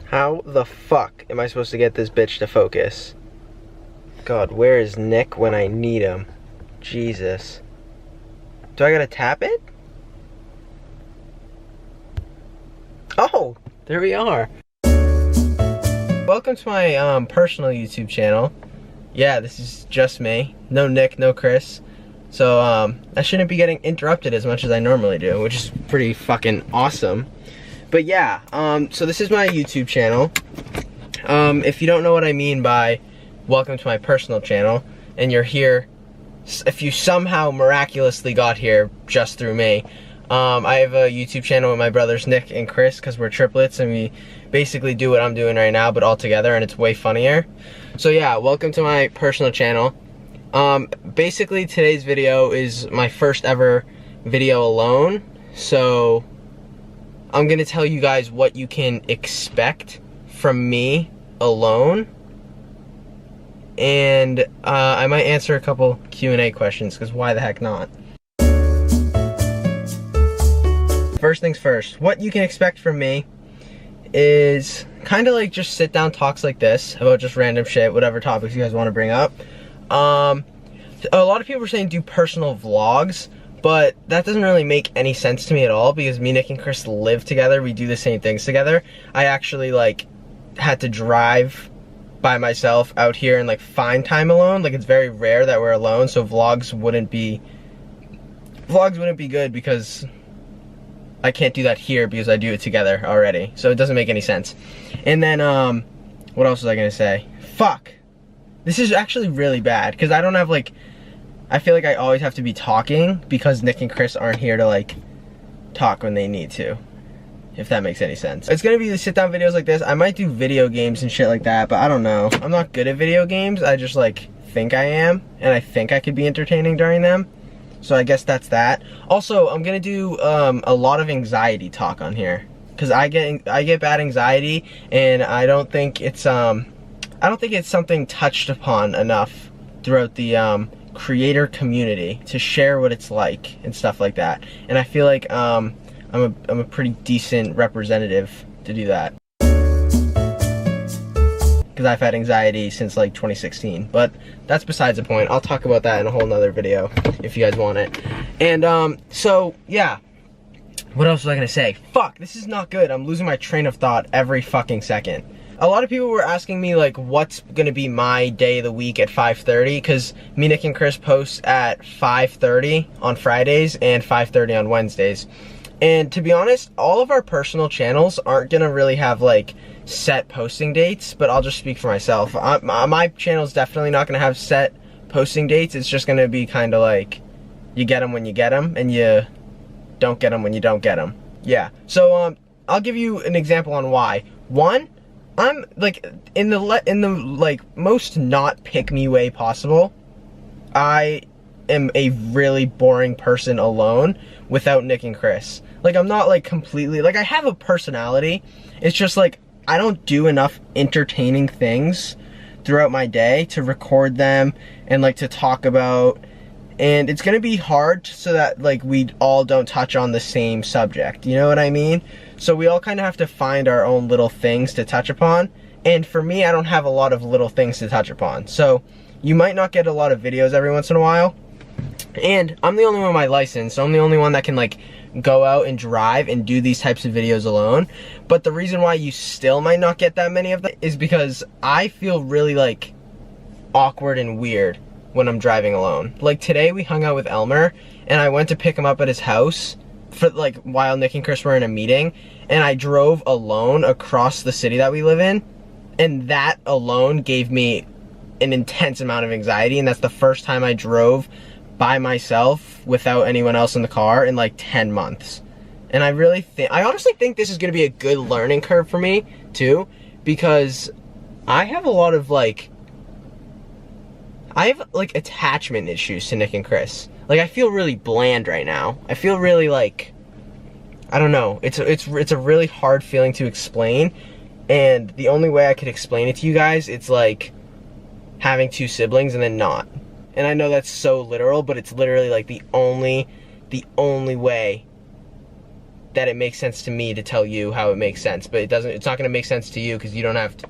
How the fuck am I supposed to get this bitch to focus? God, where is Nick when I need him? Jesus. Do I gotta tap it? Oh, there we are. Welcome to my personal YouTube channel. Yeah, this is just me. No Nick, no Chris. So I shouldn't be getting interrupted as much as I normally do, which is pretty fucking awesome. But yeah, so this is my YouTube channel. If you don't know what I mean by welcome to my personal channel, and you're here, if you somehow miraculously got here just through me, I have a YouTube channel with my brothers Nick and Chris, because we're triplets and we basically do what I'm doing right now, but all together, and it's way funnier. So yeah, welcome to my personal channel. Basically today's video is my first ever video alone, so I'm gonna tell you guys what you can expect from me alone, and I might answer a couple Q&A questions, because why the heck not? First things first, what you can expect from me is kind of like just sit down talks like this about just random shit, whatever topics you guys want to bring up. A lot of people are saying do personal vlogs, but that doesn't really make any sense to me at all, because me, Nick, and Chris live together. We do the same things together. I actually like had to drive by myself out here and like find time alone. Like, it's very rare that we're alone, so vlogs wouldn't be good, because I can't do that here because I do it together already. So it doesn't make any sense. And then what else was I gonna say? Fuck. This is actually really bad, because I don't have like, I feel like I always have to be talking because Nick and Chris aren't here to like talk when they need to, if that makes any sense. It's gonna be the sit down videos like this. I might do video games and shit like that, but I don't know. I'm not good at video games. I just like think I am, and I think I could be entertaining during them. So I guess that's that. Also, I'm gonna do a lot of anxiety talk on here, because I get bad anxiety, and I don't think it's something touched upon enough throughout the creator community to share what it's like and stuff like that. And I feel like I'm a pretty decent representative to do that, because I've had anxiety since like 2016, but that's besides the point. I'll talk about that in a whole nother video if you guys want it. And so yeah, what else was I gonna say? Fuck, this is not good. I'm losing my train of thought every fucking second. A lot of people were asking me like what's gonna be my day of the week at 5:30, because me, Nick, and Chris post at 5:30 on Fridays and 5:30 on Wednesdays. And to be honest, all of our personal channels aren't gonna really have like set posting dates, but I'll just speak for myself. My channel's definitely not gonna have set posting dates. It's just gonna be kind of like, you get them when you get them, and you don't get them when you don't get them. Yeah, so I'll give you an example on why. One, I'm like, in the like most not pick me way possible, I am a really boring person alone without Nick and Chris. Like, I'm not like completely, like, I have a personality. It's just like I don't do enough entertaining things throughout my day to record them and like to talk about, and it's gonna be hard so that like we all don't touch on the same subject, you know what I mean? So we all kind of have to find our own little things to touch upon, and for me, I don't have a lot of little things to touch upon, so you might not get a lot of videos every once in a while. And I'm the only one with my license, so I'm the only one that can like go out and drive and do these types of videos alone. But the reason why you still might not get that many of them is because I feel really like awkward and weird when I'm driving alone. Like today we hung out with Elmer, and I went to pick him up at his house for like while Nick and Chris were in a meeting, and I drove alone across the city that we live in, and that alone gave me an intense amount of anxiety. And that's the first time I drove by myself without anyone else in the car in like 10 months. And I honestly think this is gonna be a good learning curve for me too, because I have a lot of like, attachment issues to Nick and Chris. Like, I feel really bland right now. I feel really like, I don't know, it's a really hard feeling to explain, and the only way I could explain it to you guys, it's like having two siblings and then not. And I know that's so literal, but it's literally like the only way that it makes sense to me to tell you how it makes sense, but it's not gonna make sense to you because you don't have to.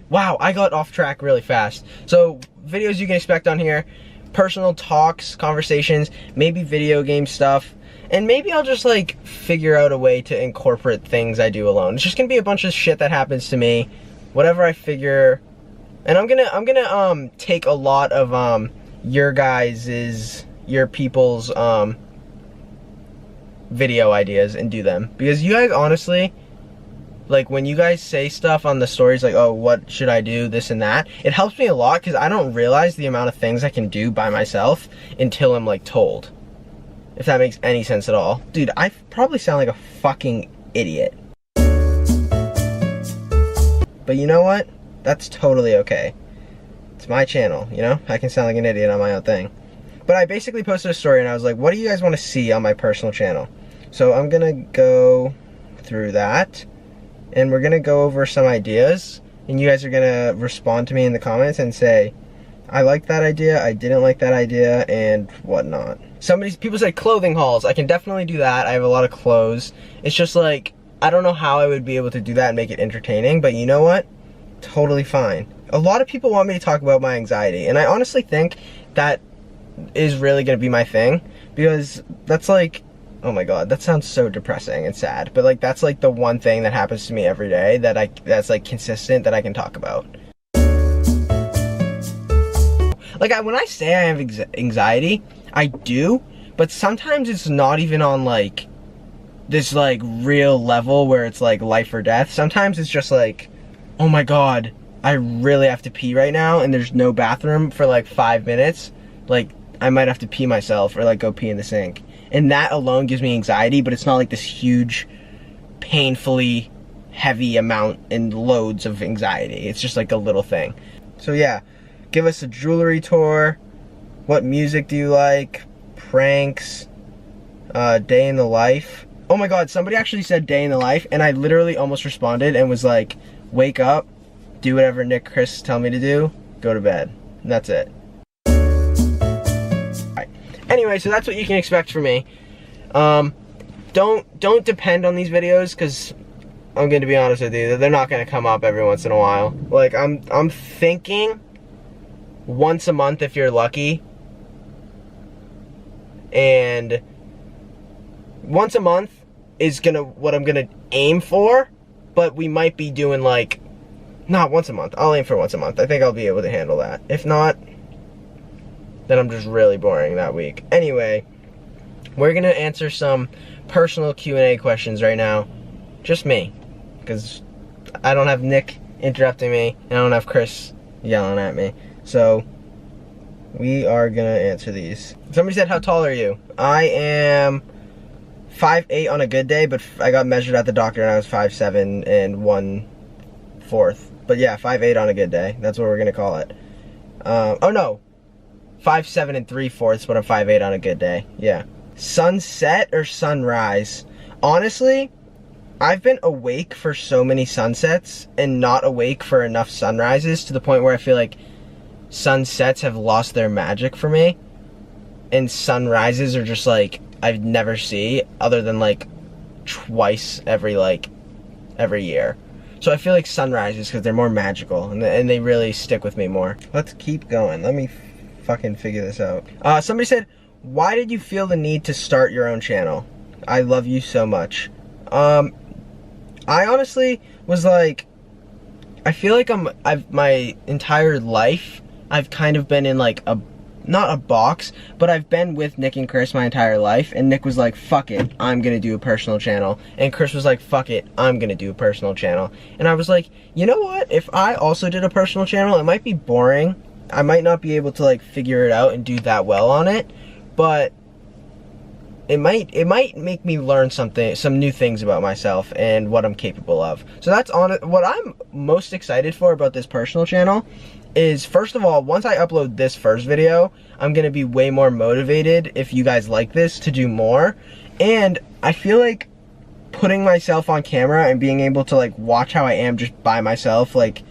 Wow, I got off track really fast. So, videos you can expect on here, personal talks, conversations, maybe video game stuff, and maybe I'll just like figure out a way to incorporate things I do alone. It's just gonna be a bunch of shit that happens to me, whatever I figure, and I'm gonna take a lot of your people's video ideas and do them, because you guys honestly, like when you guys say stuff on the stories like, oh, what should I do, this and that, it helps me a lot because I don't realize the amount of things I can do by myself until I'm like told. If that makes any sense at all. Dude, I probably sound like a fucking idiot. But you know what? That's totally okay. It's my channel, you know? I can sound like an idiot on my own thing. But I basically posted a story and I was like, what do you guys want to see on my personal channel? So I'm gonna go through that and we're gonna go over some ideas and you guys are gonna respond to me in the comments and say, I like that idea, I didn't like that idea, and whatnot. People said clothing hauls. I can definitely do that. I have a lot of clothes. It's just like, I don't know how I would be able to do that and make it entertaining, but you know what? Totally fine. A lot of people want me to talk about my anxiety, and I honestly think that is really gonna be my thing, because that's like, oh my god, that sounds so depressing and sad, but like that's like the one thing that happens to me every day that's like consistent that I can talk about. Like when I say I have anxiety, I do, but sometimes it's not even on like this like real level where it's like life or death. Sometimes it's just like, oh my god, I really have to pee right now and there's no bathroom for like 5 minutes. Like I might have to pee myself or like go pee in the sink. And that alone gives me anxiety, but it's not like this huge, painfully heavy amount and loads of anxiety. It's just like a little thing. So yeah, give us a jewelry tour. What music do you like? Pranks. Day in the life. Oh my god, somebody actually said day in the life, and I literally almost responded and was like, wake up, do whatever Nick, Chris tell me to do, go to bed. And that's it. Alright. Anyway, so that's what you can expect from me. Don't depend on these videos, because I'm gonna be honest with you, they're not gonna come up every once in a while. Like I'm thinking once a month if you're lucky, and once a month is what I'm gonna aim for, but we might be doing like, not once a month, I'll aim for once a month. I think I'll be able to handle that. If not, then I'm just really boring that week. Anyway, we're gonna answer some personal Q&A questions right now. Just me, because I don't have Nick interrupting me, and I don't have Chris yelling at me. So, we are gonna answer these. Somebody said, how tall are you? I am 5'8" on a good day, but I got measured at the doctor and I was 5'7" and 1/4. But yeah, 5'8" on a good day. That's what we're gonna call it. Oh no, 5'7" and 3/4, but I'm 5'8" on a good day. Yeah. Sunset or sunrise? Honestly, I've been awake for so many sunsets and not awake for enough sunrises, to the point where I feel like sunsets have lost their magic for me, and sunrises are just like, I'd never see other than like twice every year. So I feel like sunrises, because they're more magical and they really stick with me more. Let's keep going. Let me fucking figure this out. Somebody said, why did you feel the need to start your own channel? I love you so much. I honestly was like, I feel like my entire life, I've kind of been in like not a box, but I've been with Nick and Chris my entire life, and Nick was like, fuck it, I'm gonna do a personal channel, and Chris was like, fuck it, I'm gonna do a personal channel. And I was like, you know what, if I also did a personal channel, it might be boring, I might not be able to like figure it out and do that well on it, but it might make me learn some new things about myself and what I'm capable of. So that's what I'm most excited for about this personal channel is, first of all, once I upload this first video, I'm gonna be way more motivated, if you guys like this, to do more. And I feel like putting myself on camera and being able to like watch how I am just by myself, like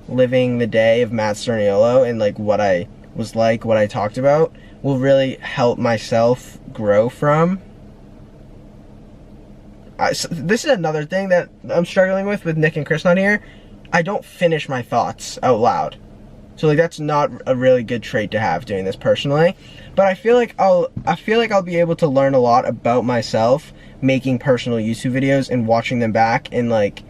living the day of Matt Sturniolo and like what I was like, what I talked about, will really help myself grow from. So this is another thing that I'm struggling with Nick and Chris not here. I don't finish my thoughts out loud. So like that's not a really good trait to have doing this personally. But I feel like I'll be able to learn a lot about myself making personal YouTube videos and watching them back, and like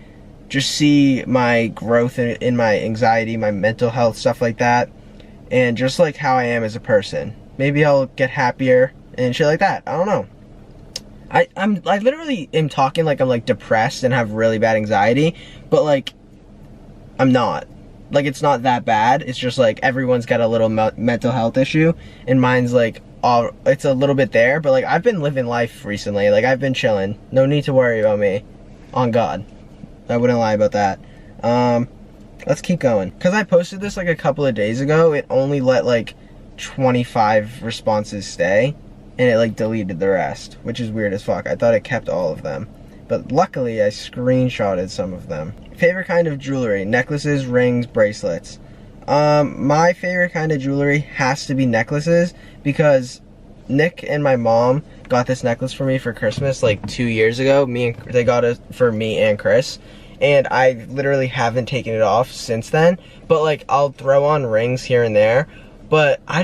just see my growth in my anxiety, my mental health, stuff like that, and just like how I am as a person. Maybe I'll get happier and shit like that. I don't know. I literally am talking like I'm like depressed and have really bad anxiety, but like I'm not. Like it's not that bad. It's just like everyone's got a little mental health issue, and mine's like it's a little bit there, but like I've been living life recently. Like I've been chilling. No need to worry about me. On God. I wouldn't lie about that. Let's keep going. Because I posted this like a couple of days ago, it only let like 25 responses stay, and it like deleted the rest, which is weird as fuck. I thought it kept all of them. But luckily I screenshotted some of them. Favorite kind of jewelry: necklaces, rings, bracelets. My favorite kind of jewelry has to be necklaces, because Nick and my mom got this necklace for me for Christmas like 2 years ago. They got it for me and Chris, and I literally haven't taken it off since then. But like I'll throw on rings here and there, but I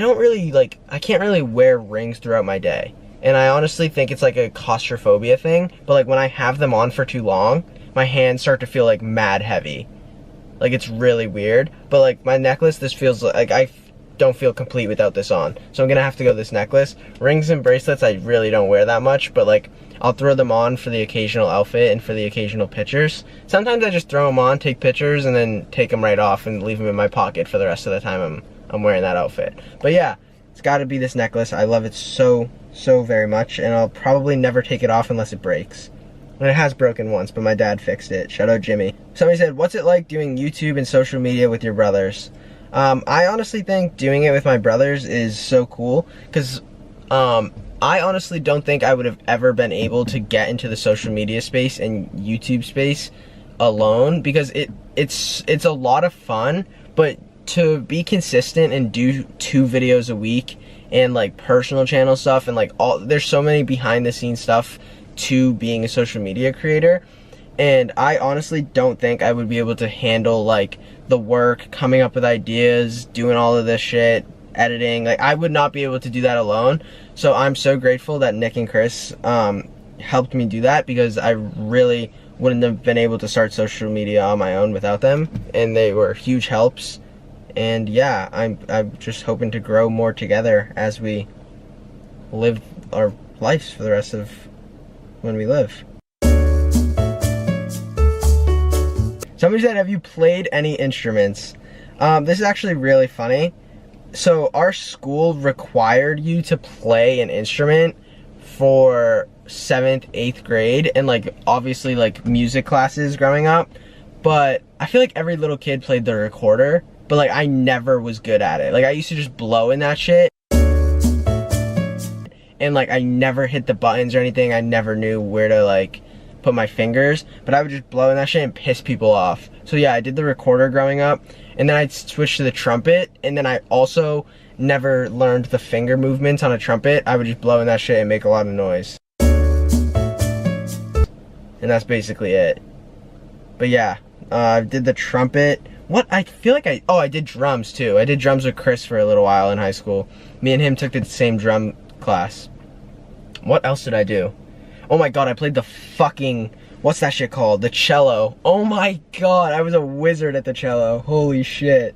can't really wear rings throughout my day. And I honestly think it's like a claustrophobia thing, but like when I have them on for too long, my hands start to feel like mad heavy. Like it's really weird. But like my necklace, this feels like I don't feel complete without this on. So I'm gonna have to go this necklace. Rings and bracelets I really don't wear that much, but like I'll throw them on for the occasional outfit and for the occasional pictures. Sometimes I just throw them on, take pictures, and then take them right off and leave them in my pocket for the rest of the time I'm wearing that outfit. But yeah, it's gotta be this necklace. I love it so very much, and I'll probably never take it off unless it breaks. And it has broken once, but my dad fixed it. Shout out Jimmy. Somebody said, what's it like doing YouTube and social media with your brothers? I honestly think doing it with my brothers is so cool, because I honestly don't think I would have ever been able to get into the social media space and YouTube space alone, because it's a lot of fun, but to be consistent and do 2 videos a week and like personal channel stuff and like there's so many behind the scenes stuff to being a social media creator, and I honestly don't think I would be able to handle like the work, coming up with ideas, doing all of this shit, editing. Like I would not be able to do that alone. So I'm so grateful that Nick and Chris helped me do that, because I really wouldn't have been able to start social media on my own without them, and they were huge helps. And yeah, I'm just hoping to grow more together as we live our lives for the rest of when we live. Somebody said, have you played any instruments? This is actually really funny. So our school required you to play an instrument for 7th, 8th grade, and like obviously like music classes growing up, but I feel like every little kid played the recorder, but like I never was good at it. Like I used to just blow in that shit, and like I never hit the buttons or anything. I never knew where to like put my fingers, but I would just blow in that shit and piss people off. So yeah, I did the recorder growing up, and then I'd switch to the trumpet, and then I also never learned the finger movements on a trumpet. I would just blow in that shit and make a lot of noise. And that's basically it. But yeah, I did the trumpet. I feel like I did drums too. I did drums with Chris for a little while in high school. Me and him took the same drum class. What else did I do? Oh my god, I played the fucking, what's that shit called? The cello. Oh my god, I was a wizard at the cello. Holy shit.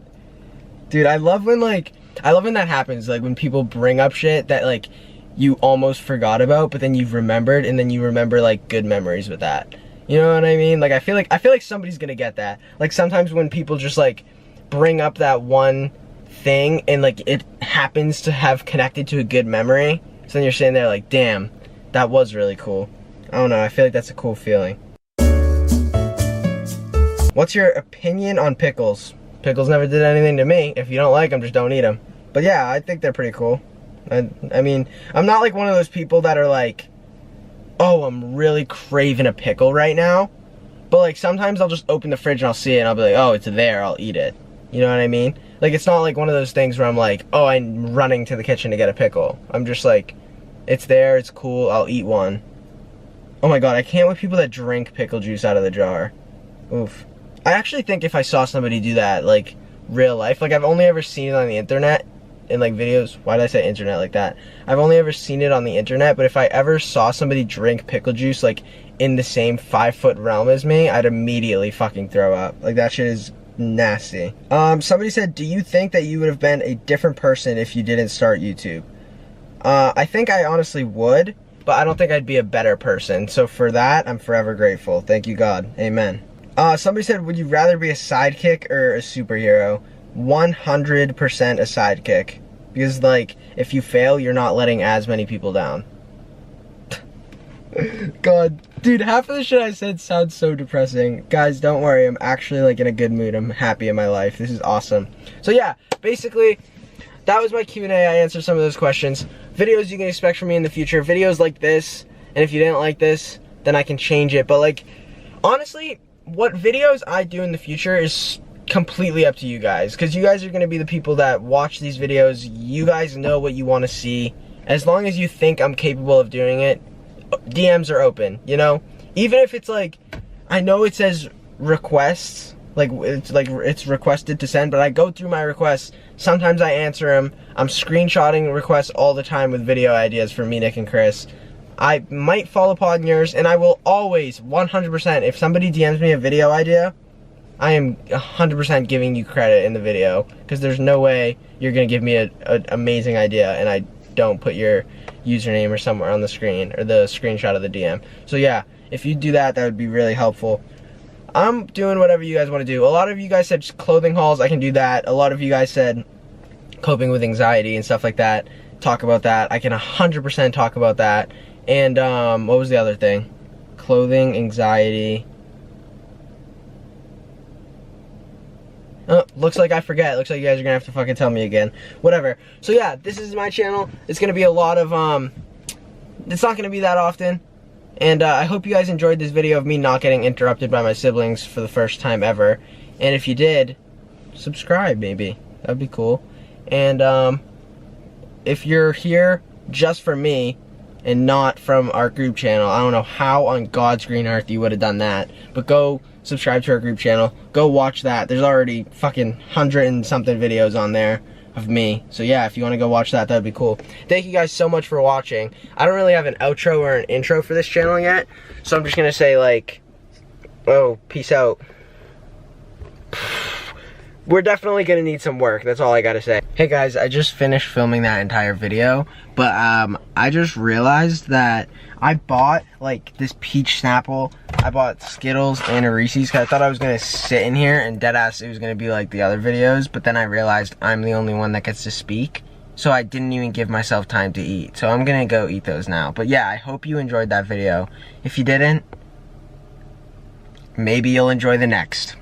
Dude, I love when that happens, like when people bring up shit that like you almost forgot about, but then you've remembered, and then you remember like good memories with that. You know what I mean? Like I feel like somebody's gonna get that. Like sometimes when people just like bring up that one thing and like it happens to have connected to a good memory, so then you're sitting there like, damn, that was really cool. I don't know, I feel like that's a cool feeling. What's your opinion on pickles? Pickles never did anything to me. If you don't like them, just don't eat them. But yeah, I think they're pretty cool. I mean, I'm not like one of those people that are like, oh, I'm really craving a pickle right now. But like sometimes I'll just open the fridge and I'll see it and I'll be like, oh, it's there, I'll eat it. You know what I mean? Like it's not like one of those things where I'm like, oh, I'm running to the kitchen to get a pickle. I'm just like, It's there, it's cool, I'll eat one. Oh my god, I can't with people that drink pickle juice out of the jar. Oof. I actually think if I saw somebody do that, like, real life, like, I've only ever seen it on the internet, in, like, videos. Why did I say internet like that? I've only ever seen it on the internet, but if I ever saw somebody drink pickle juice, like, in the same 5-foot realm as me, I'd immediately fucking throw up. Like, that shit is nasty. Somebody said, do you think that you would have been a different person if you didn't start YouTube? I think I honestly would, but I don't think I'd be a better person. So for that, I'm forever grateful. Thank you, God. Amen. Somebody said, would you rather be a sidekick or a superhero? 100% a sidekick. Because, like, if you fail, you're not letting as many people down. God, dude, half of the shit I said sounds so depressing. Guys, don't worry, I'm actually, like, in a good mood. I'm happy in my life. This is awesome. So yeah, basically, that was my Q&A. I answered some of those questions. Videos you can expect from me in the future. Videos like this, and if you didn't like this, then I can change it. But, like, honestly, what videos I do in the future is completely up to you guys, because you guys are going to be the people that watch these videos. You guys know what you want to see. As long as you think I'm capable of doing it, DMs are open, you know? Even if it's like, I know it says requests, like it's requested to send, but I go through my requests. Sometimes I answer them. I'm screenshotting requests all the time with video ideas for me, Nick, and Chris. I might fall upon yours, and I will always, 100%, if somebody DMs me a video idea, I am 100% giving you credit in the video, because there's no way you're going to give me an amazing idea and I don't put your username or somewhere on the screen, or the screenshot of the DM. So yeah, if you do that, that would be really helpful. I'm doing whatever you guys want to do. A lot of you guys said clothing hauls, I can do that. A lot of you guys said coping with anxiety and stuff like that. Talk about that. I can 100% talk about that. And what was the other thing? Clothing, anxiety. Oh, looks like I forget. Looks like you guys are gonna have to fucking tell me again. Whatever. So yeah, this is my channel. It's gonna be a lot of, it's not gonna be that often. And I hope you guys enjoyed this video of me not getting interrupted by my siblings for the first time ever. And if you did, subscribe maybe. That'd be cool. And if you're here just for me and not from our group channel, I don't know how on God's green earth you would have done that, but go subscribe to our group channel. Go watch that. There's already fucking 100 and something videos on there of me. So yeah, if you want to go watch that, that'd be cool. Thank you guys so much for watching. I don't really have an outro or an intro for this channel yet, so I'm just gonna say, like, oh, peace out. We're definitely gonna need some work, that's all I gotta say. Hey guys, I just finished filming that entire video, but I just realized that I bought, like, this peach Snapple. I bought Skittles and a Reese's because I thought I was gonna sit in here and deadass it was gonna be like the other videos, but then I realized I'm the only one that gets to speak, so I didn't even give myself time to eat. So I'm gonna go eat those now. But yeah, I hope you enjoyed that video. If you didn't, maybe you'll enjoy the next.